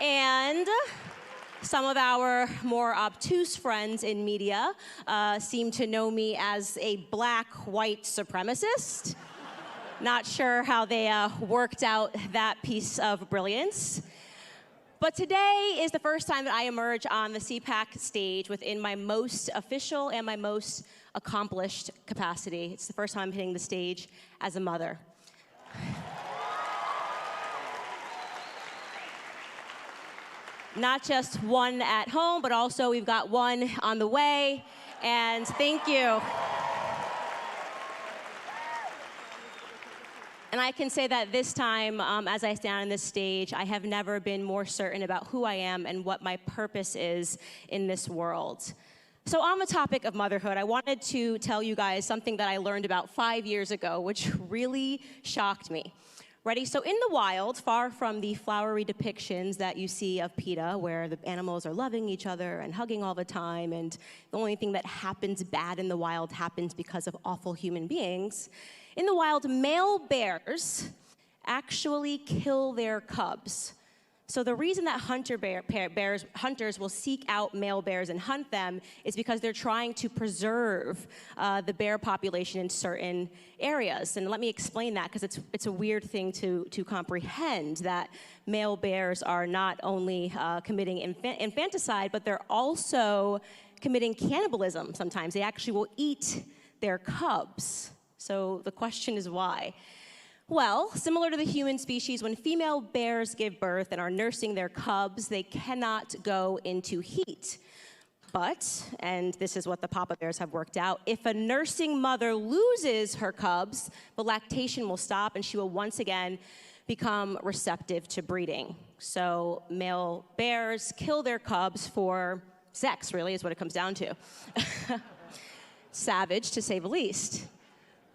And some of our more obtuse friends in media seem to know me as a black white supremacist. Not sure how they worked out that piece of brilliance. But today is the first time that I emerge on the CPAC stage within my most official and my most accomplished capacity. It's the first time I'm hitting the stage as a mother. Not just one at home, but also we've got one on the way, and thank you. And I can say that this time, as I stand on this stage, I have never been more certain about who I am and what my purpose is in this world. So on the topic of motherhood, I wanted to tell you guys something that I learned about 5 years ago, which really shocked me. Ready? So in the wild, far from the flowery depictions that you see of PETA, where the animals are loving each other and hugging all the time, and the only thing that happens bad in the wild happens because of awful human beings, in the wild, male bears actually kill their cubs. So the reason that hunters will seek out male bears and hunt them is because they're trying to preserve the bear population in certain areas. And let me explain that, because it's a weird thing to comprehend, that male bears are not only committing infanticide, but they're also committing cannibalism sometimes. They actually will eat their cubs. So the question is why? Well, similar to the human species, when female bears give birth and are nursing their cubs, they cannot go into heat. But, and this is what the papa bears have worked out, if a nursing mother loses her cubs, the lactation will stop and she will once again become receptive to breeding. So male bears kill their cubs for sex, really, is what it comes down to. Savage, to say the least.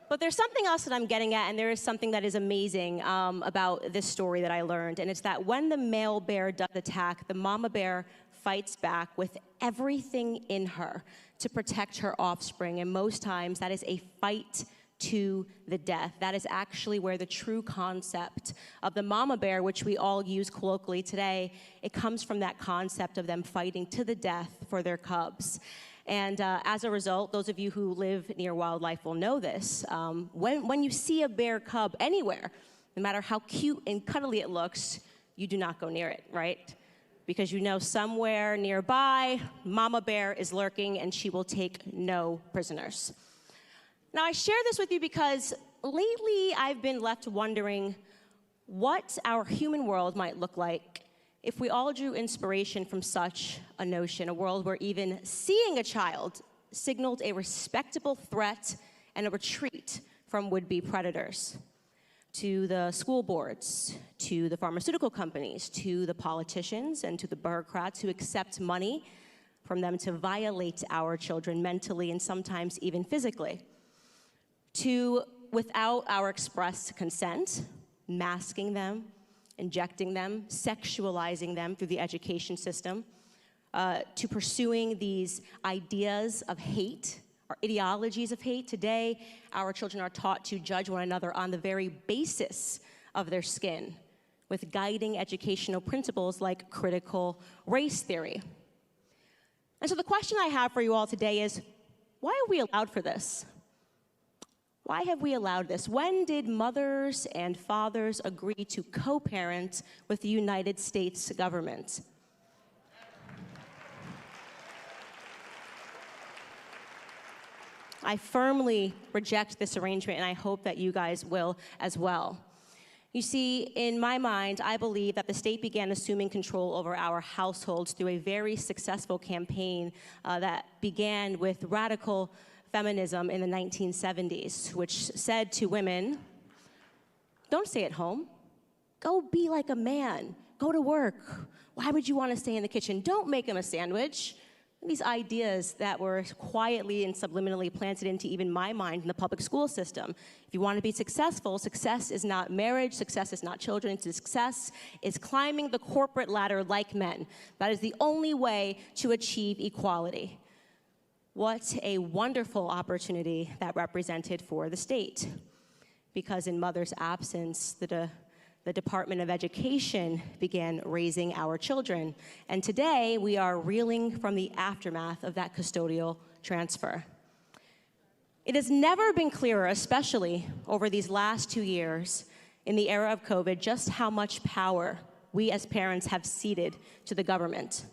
But there's something else that I'm getting at, and there is something that is amazing about this story that I learned, and it's that when the male bear does attack, the mama bear fights back with everything in her to protect her offspring, and most times that is a fight to the death. That is actually where the true concept of the mama bear, which we all use colloquially today, it comes from that concept of them fighting to the death for their cubs. And as a result, those of you who live near wildlife will know this. When you see a bear cub anywhere, no matter how cute and cuddly it looks, you do not go near it, right? Because you know somewhere nearby, mama bear is lurking and she will take no prisoners. Now, I share this with you because lately I've been left wondering what our human world might look like if we all drew inspiration from such a notion, a world where even seeing a child signaled a respectable threat and a retreat from would-be predators. To the school boards, to the pharmaceutical companies, to the politicians, and to the bureaucrats who accept money from them to violate our children mentally and sometimes even physically. To, without our express consent, masking them, injecting them, sexualizing them through the education system, to pursuing these ideas of hate, or ideologies of hate. Today, our children are taught to judge one another on the very basis of their skin, with guiding educational principles like critical race theory. And so the question I have for you all today is, why are we allowed for this? Why have we allowed this? When did mothers and fathers agree to co-parent with the United States government? I firmly reject this arrangement, and I hope that you guys will as well. You see, in my mind, I believe that the state began assuming control over our households through a very successful campaign that began with radical feminism in the 1970s, which said to women, don't stay at home. Go be like a man. Go to work. Why would you want to stay in the kitchen? Don't make him a sandwich. These ideas that were quietly and subliminally planted into even my mind in the public school system. If you want to be successful, success is not marriage, success is not children, success is climbing the corporate ladder like men. That is the only way to achieve equality. What a wonderful opportunity that represented for the state. Because in mother's absence, the the Department of Education began raising our children. And today, we are reeling from the aftermath of that custodial transfer. It has never been clearer, especially over these last 2 years in the era of COVID, just how much power we as parents have ceded to the government.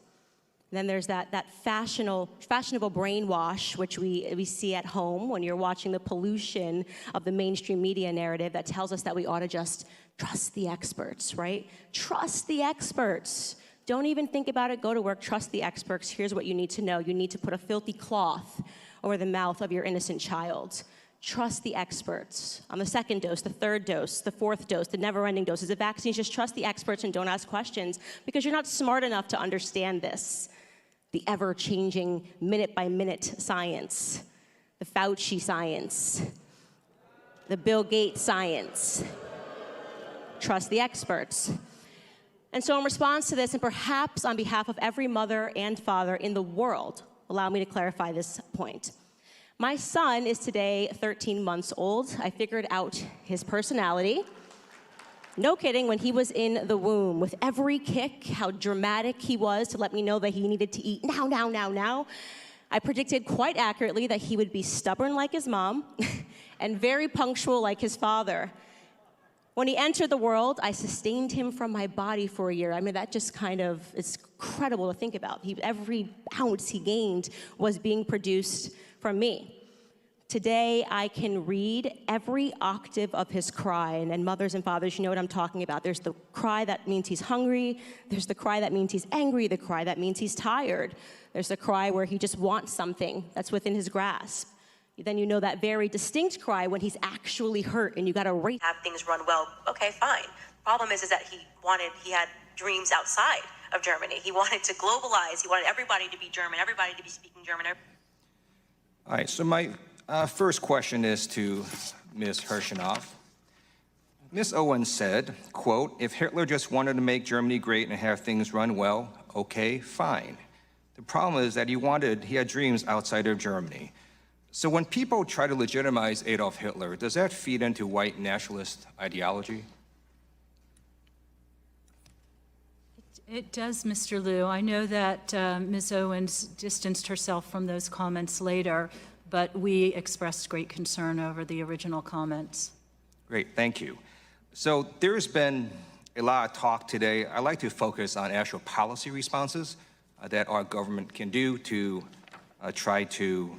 And then there's that fashionable brainwash, which we see at home when you're watching the pollution of the mainstream media narrative that tells us that we ought to just trust the experts, right? Trust the experts. Don't even think about it, go to work, trust the experts. Here's what you need to know. You need to put a filthy cloth over the mouth of your innocent child. Trust the experts on the second dose, the third dose, the fourth dose, the never-ending doses of vaccines. Just trust the experts and don't ask questions because you're not smart enough to understand this. The ever-changing, minute-by-minute science, the Fauci science, the Bill Gates science. Trust the experts. And so in response to this, and perhaps on behalf of every mother and father in the world, allow me to clarify this point. My son is today 13 months old. I figured out his personality. No kidding, when he was in the womb, with every kick, how dramatic he was to let me know that he needed to eat now, now, now, now. I predicted quite accurately that he would be stubborn like his mom and very punctual like his father. When he entered the world, I sustained him from my body for a year. I mean, that just kind of, it's incredible to think about. Every ounce he gained was being produced from me. Today, I can read every octave of his cry, and mothers and fathers, you know what I'm talking about. There's the cry that means he's hungry. There's the cry that means he's angry. The cry that means he's tired. There's the cry where he just wants something that's within his grasp. Then you know that very distinct cry when he's actually hurt and you gotta race. Have things run well, okay, fine. Problem is that he had dreams outside of Germany. He wanted to globalize. He wanted everybody to be German, everybody to be speaking German. All right, so my first question is to Ms. Hirschenoff. Ms. Owens said, quote, if Hitler just wanted to make Germany great and have things run well, okay, fine. The problem is that he had dreams outside of Germany. So when people try to legitimize Adolf Hitler, does that feed into white nationalist ideology? It does, Mr. Liu. I know that Ms. Owens distanced herself from those comments later, but we expressed great concern over the original comments. Great, thank you. So there's been a lot of talk today. I'd like to focus on actual policy responses that our government can do to try to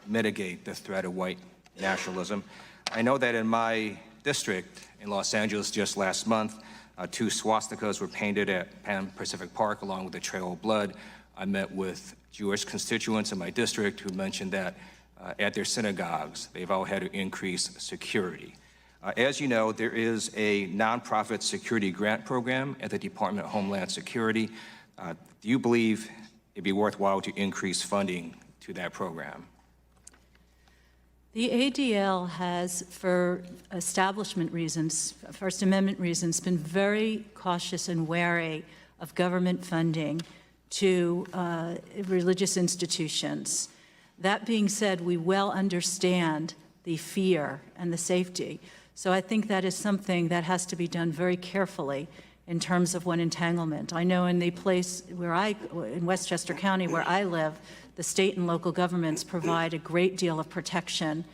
mitigate the threat of white nationalism. I know that in my district in Los Angeles just last month, 2 swastikas were painted at Pan Pacific Park along with the Trail of Blood. I met with Jewish constituents in my district who mentioned that at their synagogues, they've all had to increase security. As you know, there is a nonprofit security grant program at the Department of Homeland Security. Do you believe it'd be worthwhile to increase funding to that program? The ADL has, for establishment reasons, First Amendment reasons, been very cautious and wary of government funding to religious institutions. That being said, we well understand the fear and the safety. So I think that is something that has to be done very carefully in terms of what entanglement. I know in the place where in Westchester County where I live, the state and local governments provide a great deal of protection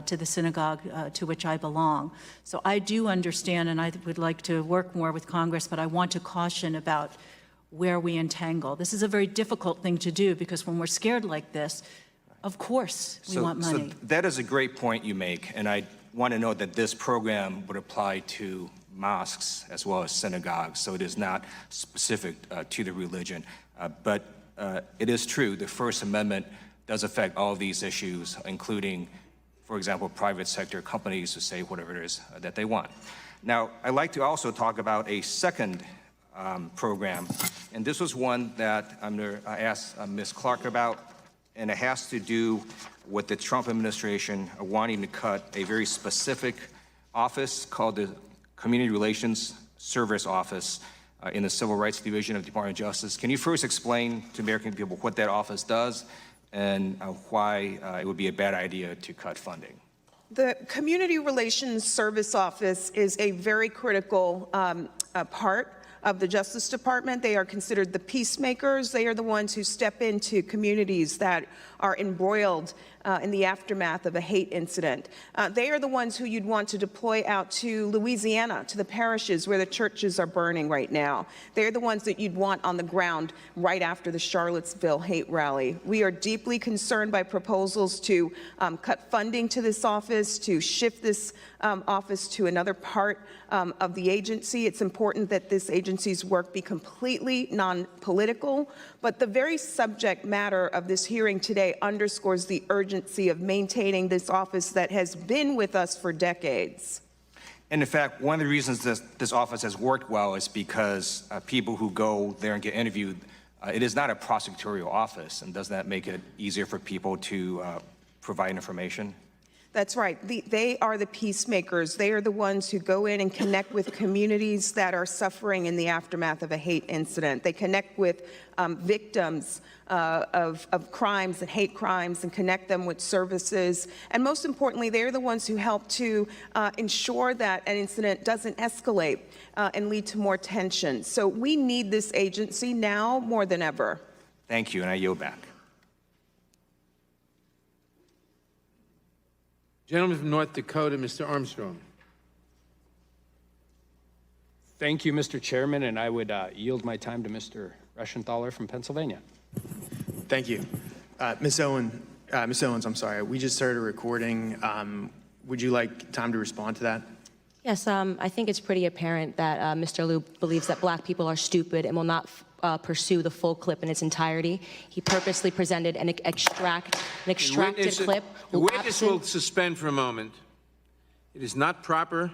to the synagogue to which I belong. So I do understand, and I would like to work more with Congress, but I want to caution about where we entangle. This is a very difficult thing to do because when we're scared like this, of course we want money. So that is a great point you make, and I want to note that this program would apply to mosques as well as synagogues, so it is not specific to the religion. But it is true, the First Amendment does affect all of these issues, including, for example, private sector companies to say whatever it is that they want. Now, I'd like to also talk about a second program, and this was one that I'm going to ask Ms. Clark about, and it has to do with the Trump administration wanting to cut a very specific office called the Community Relations Service Office in the Civil Rights Division of the Department of Justice. Can you first explain to American people what that office does and why it would be a bad idea to cut funding? The Community Relations Service Office is a very critical part of the Justice Department. They are considered the peacemakers. They are the ones who step into communities that are embroiled in the aftermath of a hate incident. They are the ones who you'd want to deploy out to Louisiana, to the parishes where the churches are burning right now. They're the ones that you'd want on the ground right after the Charlottesville hate rally. We are deeply concerned by proposals to cut funding to this office, to shift this office to another part of the agency. It's important that this agency's work be completely non-political, but the very subject matter of this hearing today underscores the urgency of maintaining this office that has been with us for decades. And in fact, one of the reasons this office has worked well is because people who go there and get interviewed, it is not a prosecutorial office, and does that make it easier for people to provide information? That's right. They are the peacemakers. They are the ones who go in and connect with communities that are suffering in the aftermath of a hate incident. They connect with victims of crimes and hate crimes and connect them with services. And most importantly, they're the ones who help to ensure that an incident doesn't escalate and lead to more tension. So we need this agency now more than ever. Thank you, and I yield back. Gentleman from North Dakota, Mr. Armstrong. Thank you, Mr. Chairman, and I would yield my time to Mr. Reschenthaler from Pennsylvania. Thank you. Ms. Owens, I'm sorry, we just started a recording. Would you like time to respond to that? Yes, I think it's pretty apparent that Mr. Liu believes that black people are stupid and will not pursue the full clip in its entirety. He purposely presented an extracted clip. The witness will suspend for a moment. It is not proper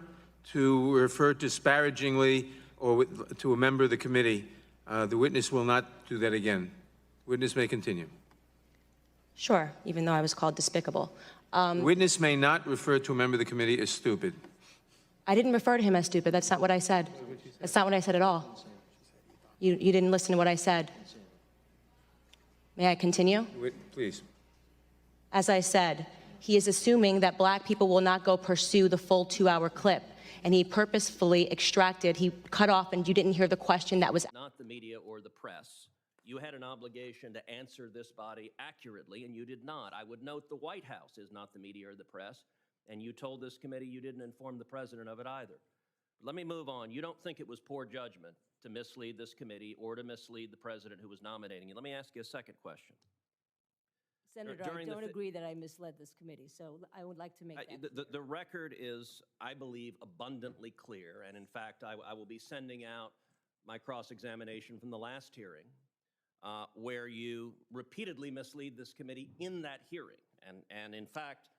to refer disparagingly or to a member of the committee. The witness will not do that again. Witness may continue. Sure, even though I was called despicable. The witness may not refer to a member of the committee as stupid. I didn't refer to him as stupid. That's not what I said. That's not what I said at all. You didn't listen to what I said. May I continue? Please. As I said, he is assuming that black people will not go pursue the full 2-hour clip. And he purposefully extracted, he cut off, and you didn't hear the question that was not the media or the press. You had an obligation to answer this body accurately, and you did not. I would note the White House is not the media or the press, and you told this committee you didn't inform the president of it either. Let me move on. You don't think it was poor judgment to mislead this committee or to mislead the president who was nominating you. Let me ask you a second question. Senator, I don't agree that I misled this committee, so I would like to make that. The record is, I believe, abundantly clear, and in fact, I will be sending out my cross-examination from the last hearing, where you repeatedly mislead this committee in that hearing. And in fact,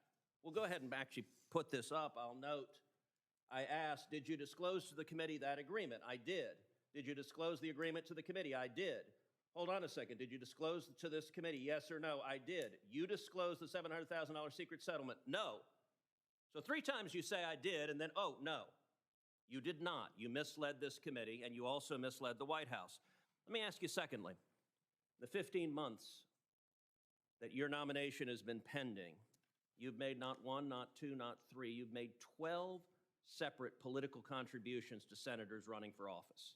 we'll go ahead and actually put this up. I'll note, I asked, did you disclose to the committee that agreement? I did. Did you disclose the agreement to the committee? I did. Hold on a second. Did you disclose to this committee? Yes or no? I did. You disclosed the $700,000 secret settlement? No. So 3 times you say I did, and then, oh, no. You did not. You misled this committee, and you also misled the White House. Let me ask you secondly, the 15 months that your nomination has been pending, you've made not 1, not 2, not 3, you've made 12 separate political contributions to senators running for office.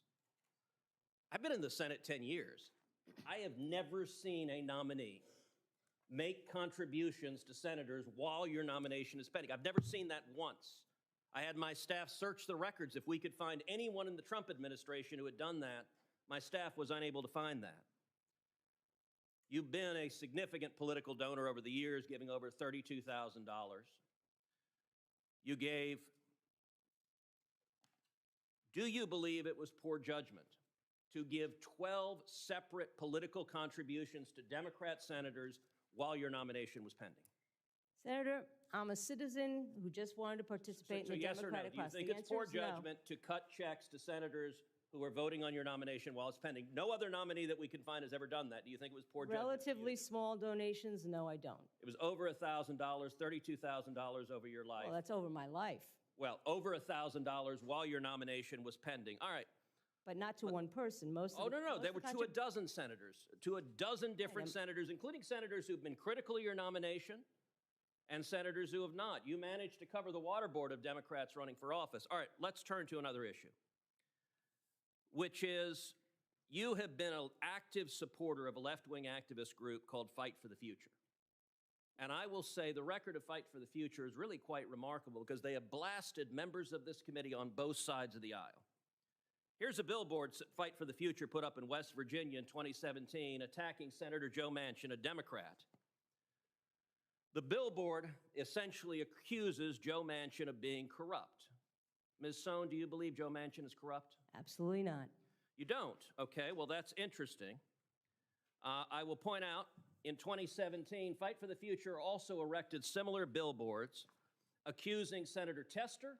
I've been in the Senate 10 years. I have never seen a nominee make contributions to senators while your nomination is pending. I've never seen that once. I had my staff search the records. If we could find anyone in the Trump administration who had done that, my staff was unable to find that. You've been a significant political donor over the years, giving over $32,000. You gave. Do you believe it was poor judgment to give 12 separate political contributions to Democrat senators while your nomination was pending? Senator, I'm a citizen who just wanted to participate in the yes Democratic process. Do you think it's poor judgment to cut checks to senators who are voting on your nomination while it's pending? No other nominee that we can find has ever done that. Do you think it was poor judgment? Relatively small donations, no, I don't. It was over $1,000, $32,000 over your life. Well, that's over my life. Well, over $1,000 while your nomination was pending. All right. But not to one person. Most. Oh, no. They were to a dozen senators, to a dozen different senators, including senators who've been critical of your nomination and senators who have not. You managed to cover the water board of Democrats running for office. All right, let's turn to another issue, which is you have been an active supporter of a left-wing activist group called Fight for the Future. And I will say the record of Fight for the Future is really quite remarkable because they have blasted members of this committee on both sides of the aisle. Here's a billboard Fight for the Future put up in West Virginia in 2017 attacking Senator Joe Manchin, a Democrat. The billboard essentially accuses Joe Manchin of being corrupt. Ms. Sohn, do you believe Joe Manchin is corrupt? Absolutely not. You don't? Okay, well, that's interesting. I will point out, in 2017, Fight for the Future also erected similar billboards accusing Senator Tester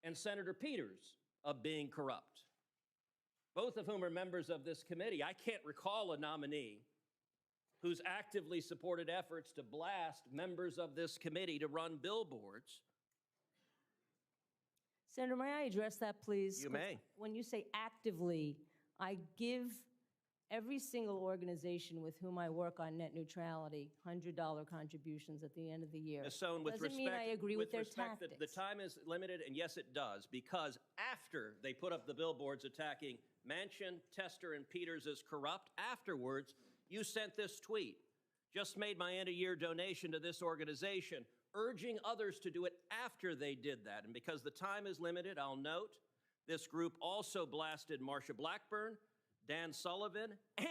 and Senator Peters of being corrupt, both of whom are members of this committee. I can't recall a nominee who's actively supported efforts to blast members of this committee to run billboards. Senator, may I address that, please? You may. When you say actively, I give every single organization with whom I work on net neutrality $100 contributions at the end of the year. Ms. Sohn, with Doesn't mean I agree with their respect, tactics. the time is limited, and yes, it does, because after they put up the billboards attacking Manchin, Tester, and Peters as corrupt, afterwards, you sent this tweet. Just made my end-of-year donation to this organization, urging others to do it after they did that. And because the time is limited, I'll note this group also blasted Marsha Blackburn, Dan Sullivan, and